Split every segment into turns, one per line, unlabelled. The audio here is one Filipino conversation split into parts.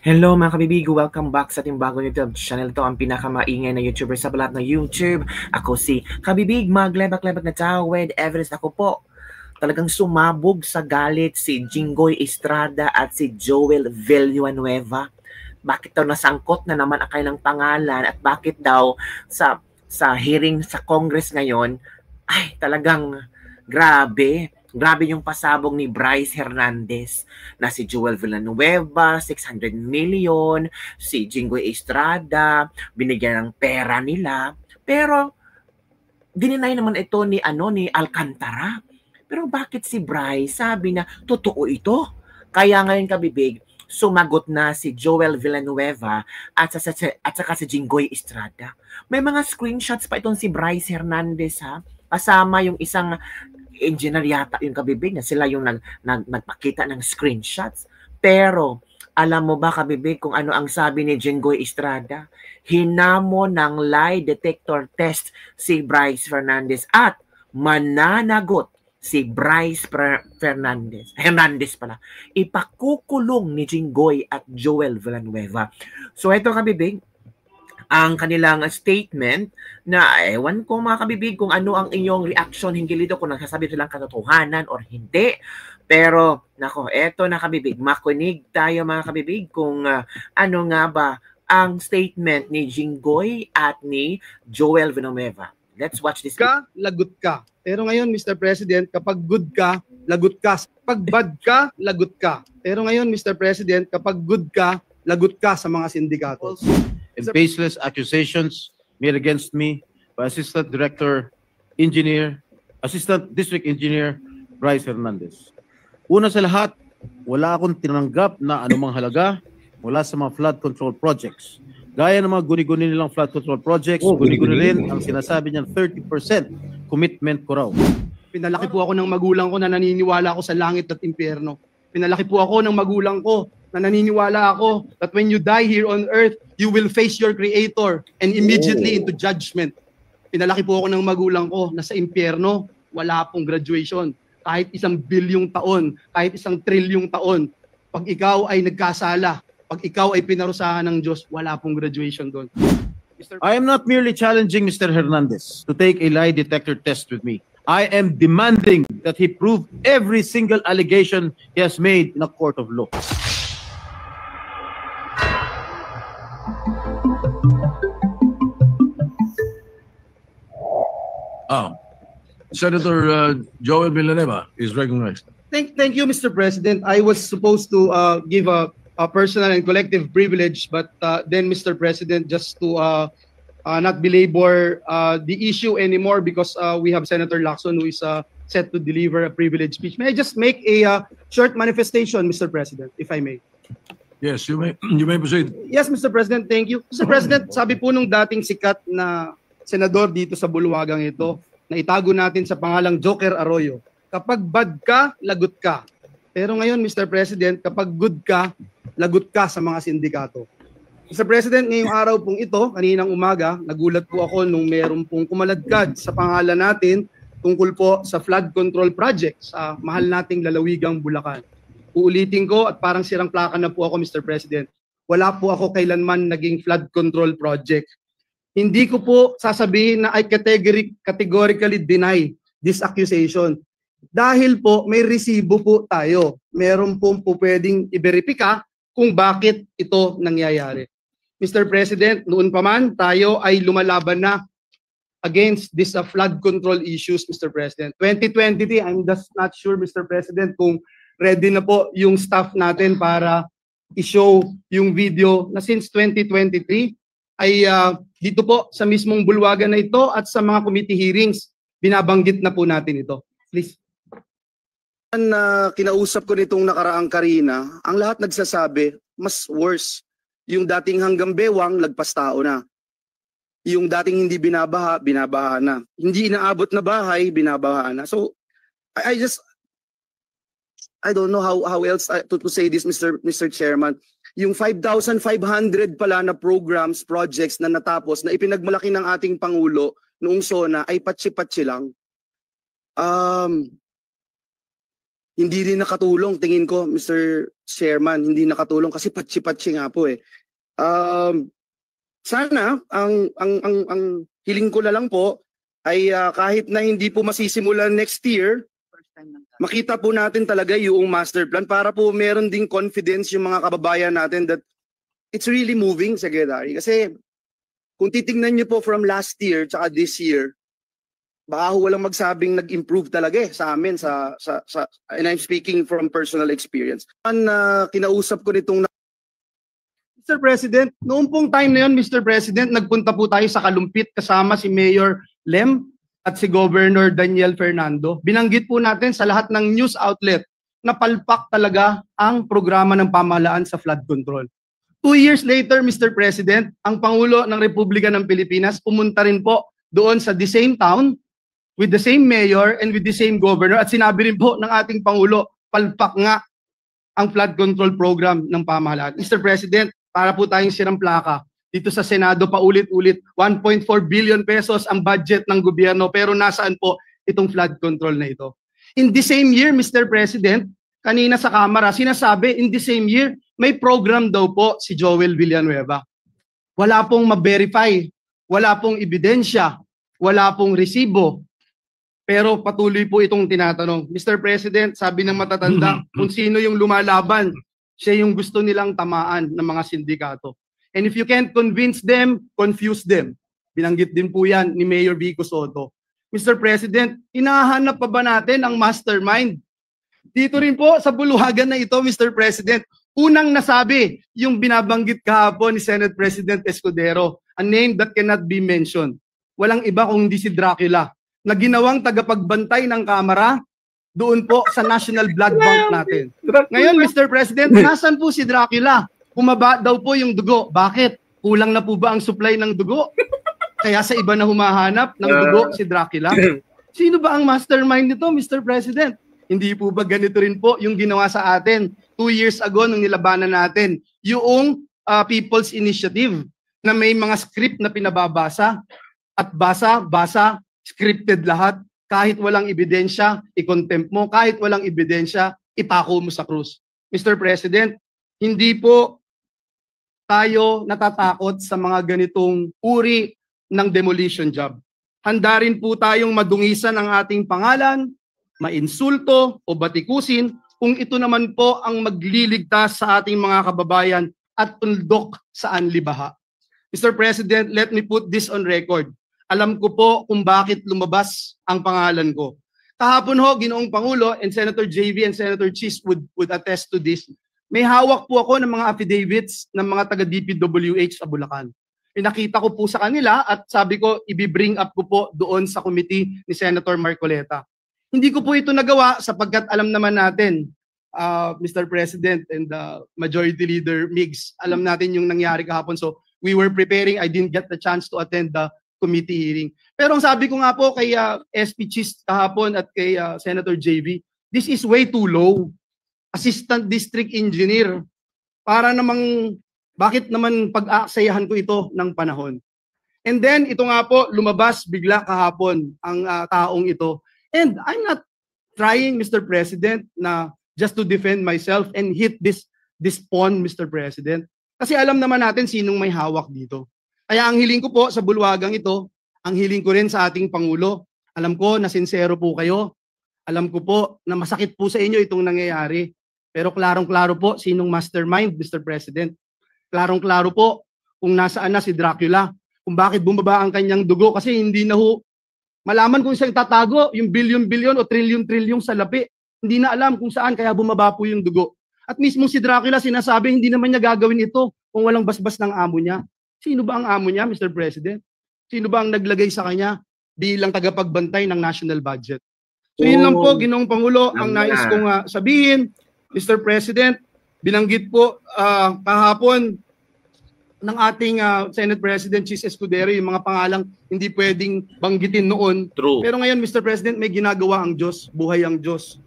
Hello mga kabibig, welcome back sa ating bagong YouTube channel. Ito ang pinakamaingay na YouTuber sa balat ng YouTube. Ako si Kabibig, maglebak-lebak na tao with evidence. Ako po, talagang sumabog sa galit si Jinggoy Estrada at si Joel Villanueva. Bakit daw nasangkot na naman ang kanilang pangalan at bakit daw sa hearing sa Congress ngayon, ay talagang grabe. Grabe yung pasabog ni Bryce Hernandez na si Joel Villanueva, 600 million, si Jinggoy Estrada, binigyan ng pera nila. Pero dininay naman ito ni Alcantara. Pero bakit si Bryce sabi na totoo ito? Kaya ngayon kabibig, sumagot na si Joel Villanueva at saka si Jinggoy Estrada. May mga screenshots pa itong si Bryce Hernandez ha. Kasama yung isang engineer yata yung kabibig na sila yung nagpakita ng screenshots. Pero alam mo ba kabibig kung ano ang sabi ni Jinggoy Estrada? Hinamo ng lie detector test si Bryce Hernandez at mananagot si Bryce Hernandez pala. Ipakukulong ni Jinggoy at Joel Villanueva. So ito kabibig, ang kanilang statement na ewan ko mga kabibig kung ano ang inyong reaction hinggil dito, kung nagsasabi silang katotohanan or hindi. Pero nako, eto na kabibig, makinig tayo mga kabibig kung ano nga ba ang statement ni Jinggoy at ni Joel Villanueva. Let's watch this.
Ka, lagot ka. Pero ngayon, Mr. President, kapag good ka, lagot ka. Kapag bad ka, lagot ka. Pero ngayon, Mr. President, kapag good ka, lagot ka sa mga sindikato.
And baseless accusations made against me by Assistant District Engineer Bryce Hernandez. Una sa lahat, wala akong tinanggap na anumang halaga mula sa mga flood control projects. Gaya ng mga guni-guni nilang flood control projects, guni-guni rin ang sinasabi niyang 30% commitment ko raw.
Pinalaki po ako ng magulang ko na naniniwala ako sa langit at impyerno. Pinalaki po ako ng magulang ko na naniniwala ako that when you die here on earth, you will face your Creator and immediately into judgment. Pinalaki po ako ng magulang ko na sa impyerno, wala pong graduation. Kahit 1 bilyong taon, kahit 1 trilyong taon, pag ikaw ay nagkasala, pag ikaw ay pinarusahan ng Diyos, wala pong graduation doon.
I am not merely challenging Mr. Hernandez to take a lie detector test with me. I am demanding that he prove every single allegation he has made in a court of law.
Senator Joel Villanueva is recognized.
Thank you, Mr. President. I was supposed to give a personal and collective privilege, but then, Mr. President, just to not belabor the issue anymore because we have Senator Lacson who is set to deliver a privilege speech. May I just make a short manifestation, Mr. President, if I may?
Yes, you may proceed.
Yes, Mr. President, thank you. Mr. President, sabi po nung dating sikat na senador dito sa bulwagang ito, na itago natin sa pangalang Joker Arroyo, kapag bad ka, lagot ka. Pero ngayon, Mr. President, kapag good ka, lagot ka sa mga sindikato. Mr. President, ngayong araw pong ito, kaninang umaga, nagulat po ako nung meron pong kumaladkad sa pangalan natin tungkol po sa flood control project sa mahal nating lalawigang Bulacan. Uulitin ko at parang sirang plaka na po ako, Mr. President. Wala po ako kailanman naging flood control project. Hindi ko po sasabihin na I categorically deny this accusation. Dahil po may resibo po tayo. Meron po pwedeng i-verifika kung bakit ito nangyayari. Mr. President, noon pa man tayo ay lumalaban na against this flood control issues, Mr. President. 2023, I'm just not sure, Mr. President, kung ready na po yung staff natin para i-show yung video na since 2023 ay dito po sa mismong bulwagan na ito at sa mga committee hearings, binabanggit na po natin ito. Please.
Kinausap ko nitong nakaraang Karina, ang lahat nagsasabi, mas worse. Yung dating hanggang bewang, lagpas tao na. Yung dating hindi binabaha, binabaha na. Hindi inaabot na bahay, binabaha na. So, I don't know how else to say this, Mr. Chairman. Yung 5,500 pala na programs, projects na natapos, na ipinagmalaki ng ating Pangulo noong SONA ay patsi-patsi lang. Hindi rin nakatulong, tingin ko, Mr. chairman, hindi nakatulong kasi patsi-patsi nga po eh. Sana ang hiling ko na lang po ay kahit na hindi po masisimulan next year, makita po natin talaga yung master plan para po meron ding confidence yung mga kababayan natin that it's really moving, Secretary. Kasi kung titingnan niyo po from last year tsaka this year, baka walang magsabing nag-improve talaga sa amin and I'm speaking from personal experience. Kinausap ko nitong
Mr. President, noong pong time na yun, Mr. President, nagpunta po tayo sa Kalumpit kasama si Mayor Lem at si Governor Daniel Fernando. Binanggit po natin sa lahat ng news outlet na palpak talaga ang programa ng pamahalaan sa flood control. 2 years later, Mr. President, ang Pangulo ng Republika ng Pilipinas pumunta rin po doon sa the same town with the same mayor and with the same governor at sinabi rin po ng ating Pangulo, palpak nga ang flood control program ng pamahalaan. Mr. President, para po tayong sirang plaka, dito sa Senado paulit-ulit, 1.4 billion pesos ang budget ng gobyerno pero nasaan po itong flood control na ito? In the same year, Mr. President, kanina sa Kamara, sinasabi in the same year, may program daw po si Joel Villanueva. Wala pong ma-verify, wala pong ebidensya, wala pong resibo. Pero patuloy po itong tinatanong. Mr. President, sabi ng matatanda, kung sino yung lumalaban, siya yung gusto nilang tamaan ng mga sindikato. And if you can't convince them, confuse them. Binanggit din po yan ni Mayor Vico Soto. Mr. President, hinahanap pa ba natin ang mastermind? Dito rin po sa buluhagan na ito, Mr. President, unang nasabi yung binabanggit kahapon ni Senate President Escudero, a name that cannot be mentioned. Walang iba kung hindi si Dracula, na ginawang tagapagbantay ng Kamara doon po sa National Blood Bank natin. Ngayon, Mr. President, nasan po si Dracula? Bumaba daw po yung dugo. Bakit? Kulang na po ba ang supply ng dugo? Kaya sa iba na humahanap ng dugo si Dracula? Sino ba ang mastermind nito, Mr. President? Hindi po ba ganito rin po yung ginawa sa atin 2 years ago nung nilabanan natin yung People's Initiative na may mga script na pinababasa at basa, scripted lahat. Kahit walang ebidensya, i-contempt mo. Kahit walang ebidensya, ipako mo sa krus. Mr. President, hindi po tayo natatakot sa mga ganitong uri ng demolition job. Handa rin po tayong madungisan ang ating pangalan, mainsulto o batikusin kung ito naman po ang magliligtas sa ating mga kababayan at tuldok sa anlibaha. Mr. President, let me put this on record. Alam ko po kung bakit lumabas ang pangalan ko. Kahapon ho, Ginoong Pangulo, and Senator JV and Senator Chis would attest to this. May hawak po ako ng mga affidavits ng mga taga-DPWH sa Bulacan. Pinakita ko po sa kanila at sabi ko, i-bring up ko po doon sa committee ni Senator Marcoleta. Hindi ko po ito nagawa sapagkat alam naman natin, Mr. President and Majority Leader Migs, alam natin yung nangyari kahapon. So we were preparing, I didn't get the chance to attend the committee hearing. Pero ang sabi ko nga po kay SP Chis kahapon at kay Senator JV, this is way too low. Assistant District Engineer. Para namang, bakit naman pag-aaksayahan ko ito ng panahon? And then, ito nga po, lumabas bigla kahapon ang taong ito. And I'm not trying, Mr. President, na just to defend myself and hit this pawn, Mr. President. Kasi alam naman natin sinong may hawak dito. Kaya ang hiling ko po sa bulwagang ito, ang hiling ko rin sa ating Pangulo, alam ko na sincero po kayo, alam ko po na masakit po sa inyo itong nangyayari, pero klarong-klaro po sinong mastermind, Mr. President. Klarong-klaro po kung nasaan na si Dracula, kung bakit bumaba ang kanyang dugo, kasi hindi na ho malaman kung saan tatago yung bilyon-bilyon o trilyon-trilyon sa lapi. Hindi na alam kung saan, kaya bumaba po yung dugo. At mismo si Dracula sinasabi, hindi naman niya gagawin ito kung walang basbas ng amo niya. Sino ba ang amo niya, Mr. President? Sino ba ang naglagay sa kanya bilang tagapagbantay ng national budget? So yun lang po, Ginoong Pangulo, ang nais kong sabihin. Mr. President, binanggit po kahapon ng ating Senate President Chis Escudero yung mga pangalang hindi pwedeng banggitin noon.
True.
Pero ngayon, Mr. President, may ginagawa ang Diyos, buhay ang Diyos.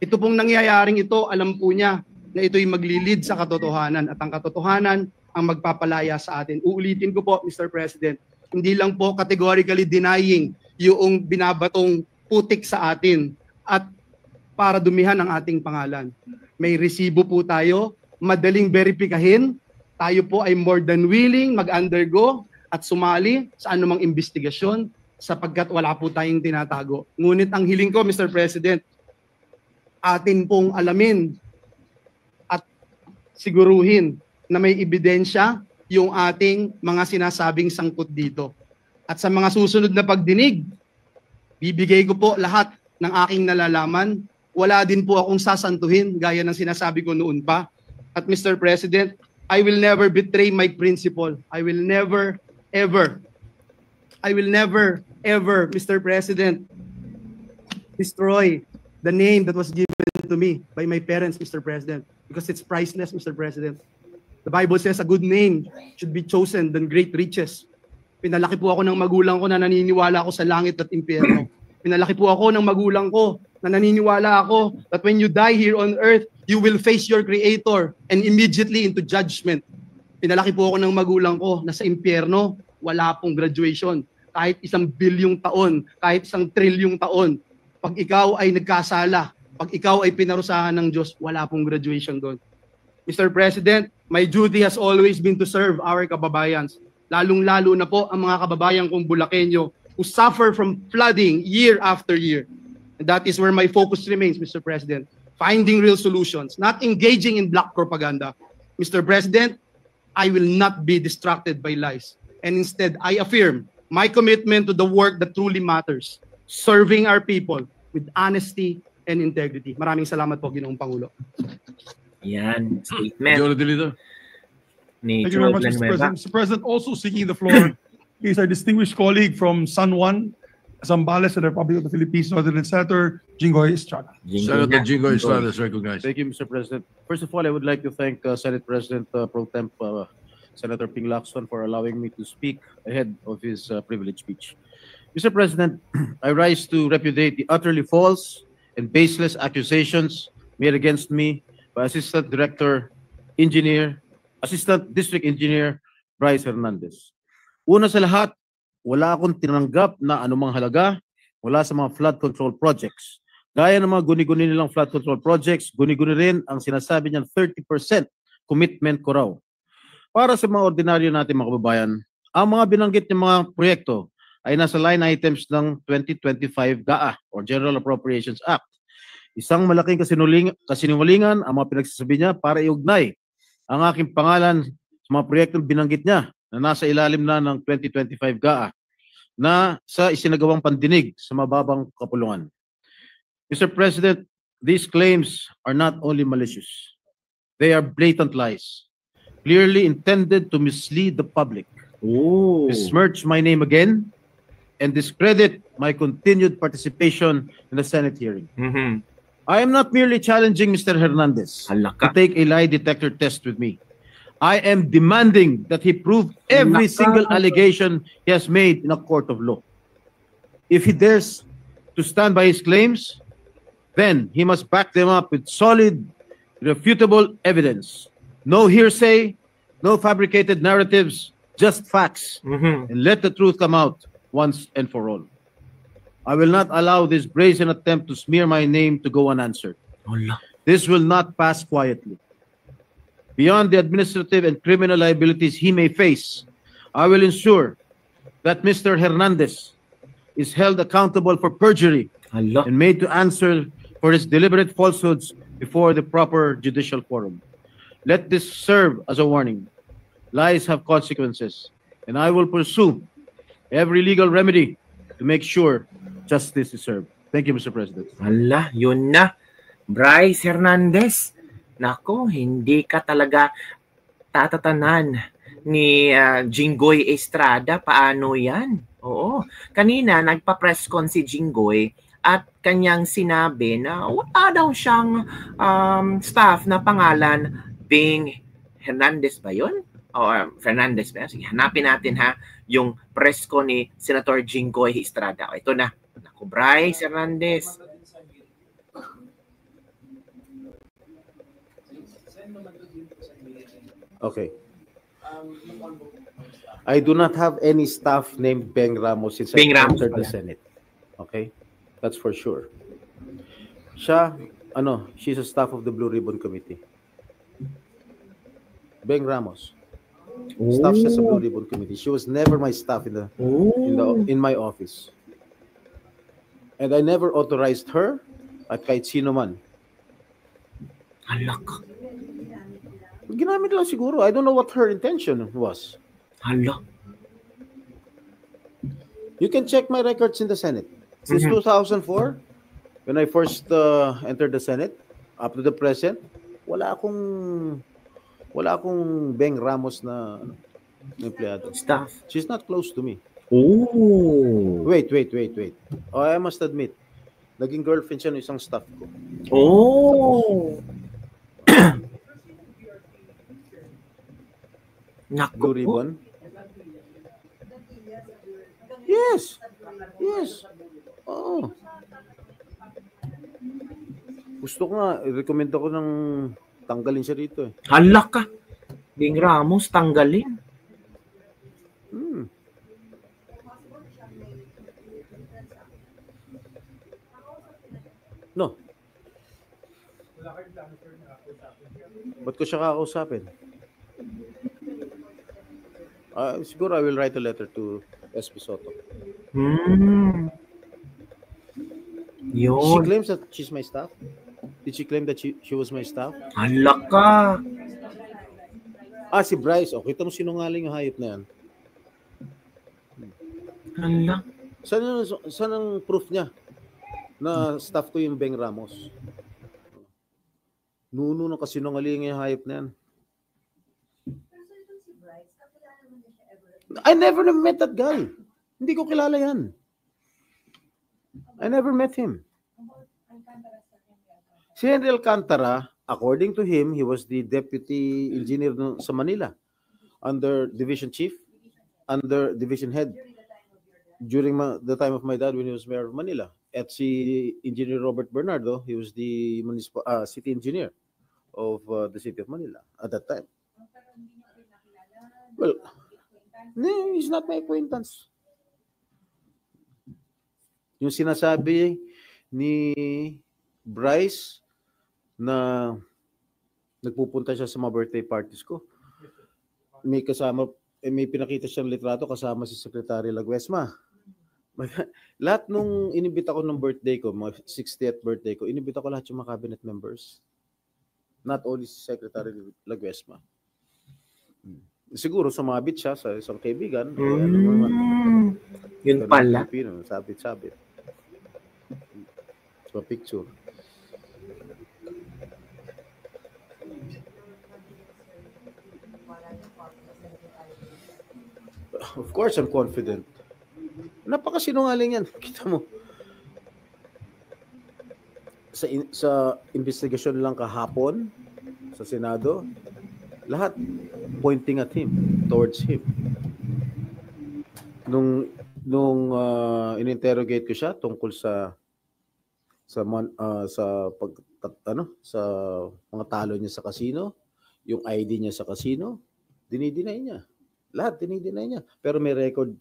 Ito pong nangyayaring ito, alam po niya na ito'y maglilid sa katotohanan at ang katotohanan ang magpapalaya sa atin. Uulitin ko po, Mr. President, hindi lang po categorically denying yung binabatong putik sa atin at para dumihan ang ating pangalan. May resibo po tayo, madaling verifikahin. Tayo po ay more than willing mag-undergo at sumali sa anumang investigasyon sapagkat wala po tayong tinatago. Ngunit ang hiling ko, Mr. President, atin pong alamin at siguruhin na may ebidensya yung ating mga sinasabing sangkot dito. At sa mga susunod na pagdinig, bibigay ko po lahat ng aking nalalaman. Wala din po akong sasantuhin gaya ng sinasabi ko noon pa. At Mr. President, I will never betray my principle. I will never, ever, Mr. President, destroy the name that was given to me by my parents, Mr. President, because it's priceless, Mr. President. The Bible says a good name should be chosen than great riches. Pinalaki po ako ng magulang ko na naniniwala ako sa langit at impyerno. Pinalaki po ako ng magulang ko na naniniwala ako that when you die here on earth, you will face your Creator and immediately into judgment. Pinalaki po ako ng magulang ko na sa impyerno, wala pong graduation. Kahit 1 bilyong taon, kahit 1 trilyong taon, pag ikaw ay nagkasala, pag ikaw ay pinarusahan ng Diyos, wala pong graduation doon. Mr. President, my duty has always been to serve our kababayans. Lalong-lalo na po ang mga kababayan kong Bulakenyo who suffer from flooding year after year. And that is where my focus remains, Mr. President. Finding real solutions, not engaging in black propaganda. Mr. President, I will not be distracted by lies. And instead, I affirm my commitment to the work that truly matters, serving our people with honesty and integrity. Maraming salamat po, Ginoong Pangulo.
Yan, statement
Majority Leader.
ni
Thank you very
Joel
much, Mr.
Villanueva.
President. Mr. President, also seeking the floor is our distinguished colleague from San Juan, Zambales, and the Republic of the Philippines, Northern Senator Jinggoy Estrada.
Senator Jingo Estrada is recognized.
Thank you, Mr. President. First of all, I would like to thank Senate President Pro Temp Senator Ping Lacson for allowing me to speak ahead of his privilege speech. Mr. President, I rise to repudiate the utterly false and baseless accusations made against me by Assistant District Engineer Bryce Hernandez. Una sa lahat, wala akong tinanggap na anumang halaga mula sa mga flood control projects. Gaya ng mga guni-guni nilang flood control projects, guni-guni rin ang sinasabi niyang 30% commitment ko raw. Para sa mga ordinaryo natin mga kababayan, ang mga binanggit ng mga proyekto ay nasa line items ng 2025 GAA or General Appropriations Act. Isang malaking kasinungalingan ang mga pinagsasabi niya para iugnay ang aking pangalan sa mga proyektong binanggit niya na nasa ilalim na ng 2025 GAA na sa isinagawang pandinig sa mababang kapulungan. Mr. President, these claims are not only malicious. They are blatant lies, clearly intended to mislead the public, besmirch my name again, and discredit my continued participation in the Senate hearing. I am not merely challenging Mr. Hernandez to take a lie detector test with me. I am demanding that he prove every single allegation he has made in a court of law. If he dares to stand by his claims, then he must back them up with solid, irrefutable evidence. No hearsay, no fabricated narratives, just facts. And let the truth come out once and for all. I will not allow this brazen attempt to smear my name to go unanswered. This will not pass quietly. Beyond the administrative and criminal liabilities he may face, I will ensure that Mr. Hernandez is held accountable for perjury and made to answer for his deliberate falsehoods before the proper judicial forum. Let this serve as a warning. Lies have consequences, and I will pursue every legal remedy to make sure justice is served. Thank you, Mr. President.
Hala, yun na. Bryce Hernandez. Nako, hindi ka talaga tatatanan ni Jinggoy Estrada. Paano yan? Oo. Kanina, nagpa-press con si Jinggoy at kanyang sinabi na wala daw siyang staff na pangalan Bing Hernandez ba yun? O Fernandez ba? Sige, hanapin natin ha yung press con ni Senator Jinggoy Estrada. O, ito na. Naku, Bryce Hernandez.
Okay. I do not have any staff named Beng Ramos since I
Beng Ramos
entered the
pala.
Senate. Okay? That's for sure. Siya she's a staff of the Blue Ribbon Committee. Beng Ramos. Staff siya sa Blue Ribbon Committee. She was never my staff in my office. And I never authorized her at kahit sino man.
Halak.
Ginamit lang siguro. I don't know what her intention was.
Halak.
You can check my records in the Senate. Since 2004, when I first entered the Senate, up to the present, wala akong Beng Ramos na empleyado.
Staff.
She's not close to me.
Oh.
Wait. Oh, I must admit, naging girlfriend siya ng isang staff ko.
Oh. Naku.
Blue Ribbon. Yes. Oh. Gusto ko nga, i-recommend ako ng tanggalin siya rito eh.
Halak ka. Beng Ramos, tanggalin.
No. Ba't ko siya kakausapin? Siguro I will write a letter to SP Soto. She
Yun.
claims that she's my staff. Did she claim that she was my staff?
Halak ka.
Si Bryce. Oh, kita mo sinungaling yung hayop na yan.
Halak.
Saan ang proof niya na staff ko yung Beng Ramos? Nuno ng kasinungaling yung hayop na yan. I never met that guy. Hindi ko kilala yan. I never met him. Si Henry Alcantara, according to him, he was the deputy engineer sa Manila under division chief, under division head during the time of my dad when he was mayor of Manila. At si Engineer Robert Bernardo, he was the city engineer of the city of Manila at that time. Well, no, he's not my acquaintance. Yung sinasabi ni Bryce na nagpupunta siya sa mga birthday parties ko, may pinakita siyang litrato kasama si Secretary Laguesma. Lahat nung inibita ko ng birthday ko, mga 60th birthday ko, inibita ko lahat yung mga cabinet members. Not only si Secretary Laguesma. Siguro sumabit siya sa isang kaibigan.
Yun pala.
Sabit. So, picture. Of course, I'm confident. Napakasinungaling yan. Kita mo. Sa investigasyon lang kahapon sa Senado, lahat pointing at him, towards him. Nung in-interrogate ko siya tungkol sa mga talo niya sa casino, yung ID niya sa casino, dinideny niya. Lahat dinideny niya. Pero may record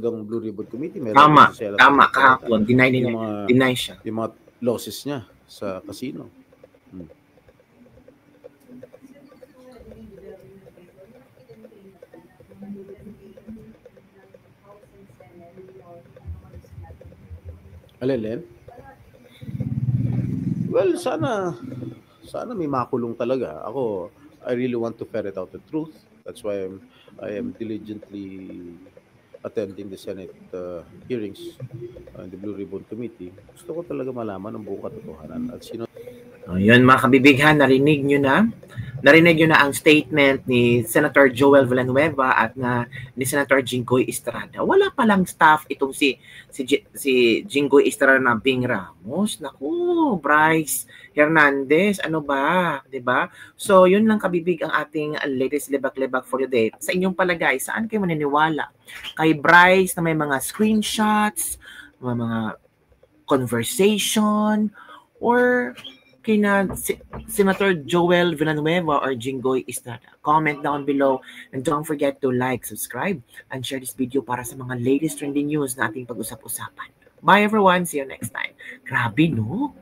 ng Blue Ribbon Committee.
Tama kahapon. Deny siya.
Yung mga losses niya sa casino. Alin? Well, sana may makulong talaga. Ako, I really want to ferret out the truth. That's why I am diligently attending the Senate hearings in the Blue Ribbon Committee. Gusto ko talaga malaman ang buong katotohanan at sino.
Yun mga kabibighan, narinig nyo na ang statement ni Senator Joel Villanueva at ni Senator Jinggoy Estrada. Wala palang staff itong si Jinggoy Estrada na Beng Ramos. Naku, Bryce Hernandez, ano ba? 'Di ba? So, yun lang kabibig ang ating latest lebak-lebak for today. Sa inyong palagay, saan kayo maniniwala? Kay Bryce na may mga screenshots, mga conversation, or kina Senator Joel Villanueva or Jinggoy Estrada? Comment down below and don't forget to like, subscribe, and share this video para sa mga latest trending news na ating pag-usap-usapan. Bye everyone! See you next time. Grabe no?